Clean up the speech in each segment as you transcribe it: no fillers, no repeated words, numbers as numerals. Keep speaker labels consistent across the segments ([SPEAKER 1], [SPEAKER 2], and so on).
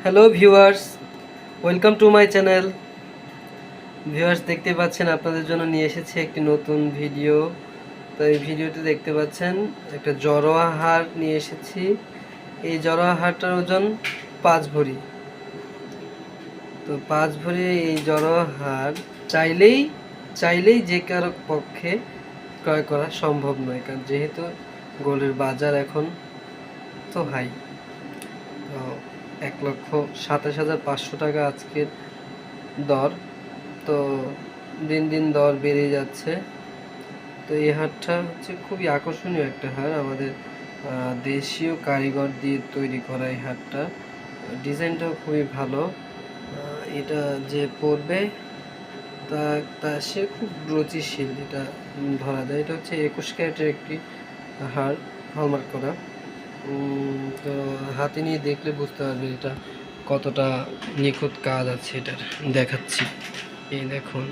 [SPEAKER 1] Hello viewers, welcome to my channel. Viewers, দেখতে পাচ্ছেন আপনাদের জন্য নিয়ে এসেছি একটি নতুন ভিডিও। তো এই ভিডিওতে দেখতে পাচ্ছেন একটা জড়োয়া হাড় নিয়ে এসেছি। এই জড়োয়া হাড়টার ওজন 5 ভরি। তো 5 ভরি এই জড়োয়া হাড় চাইলেই যে কারো পক্ষে ক্রয় করা সম্ভব নয়, কারণ যেহেতু গোল্ডের বাজার এখন তো হাই। তো 1,27,500 টাকা আজকের দর। তো দিন দিন দর বেড়ে যাচ্ছে। তো এই হারটা হচ্ছে খুবই আকর্ষণীয় একটা হার, আমাদের দেশীয় কারিগর দিয়ে তৈরি করা এই হারটা। ডিজাইনটাও খুবই ভালো। এটা যে পরবে তা তা সে খুব রুচিশীল, এটা ধরা যায়। এটা হচ্ছে 21 ক্যারেটের একটি হার, হলমার্ক করা। তো হাতে নিয়ে দেখলে বুঝতে পারবে এটা কতটা নিখুঁত কাজ আছে এটার। দেখাচ্ছি, এই দেখুন,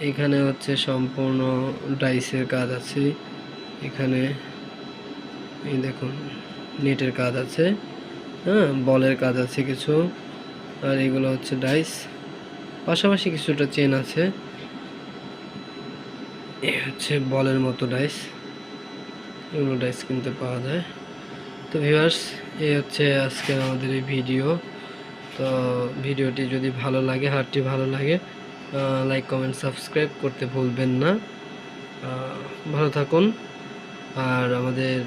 [SPEAKER 1] এখানে হচ্ছে সম্পূর্ণ ডাইসের কাজ আছে। এখানে এই দেখুন, নেটের কাজ আছে, হ্যাঁ, বলের কাজ আছে কিছু, আর এগুলো হচ্ছে ডাইস, পাশাপাশি কিছুটা চেন আছে। এই হচ্ছে বলের মতো ডাইস, এগুলো ডাইস কিনতে পাওয়া যায়। তো ভিউয়ার্স, এই হচ্ছে আজকে আমাদের এই ভিডিও। তো ভিডিওটি যদি ভালো লাগে, হারটি ভালো লাগে, লাইক কমেন্ট সাবস্ক্রাইব করতে ভুলবেন না। ভালো থাকুন। আর আমাদের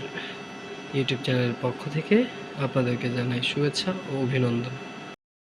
[SPEAKER 1] ইউটিউব চ্যানেলের পক্ষ থেকে আপনাদেরকে জানাই শুভেচ্ছা ও অভিনন্দন।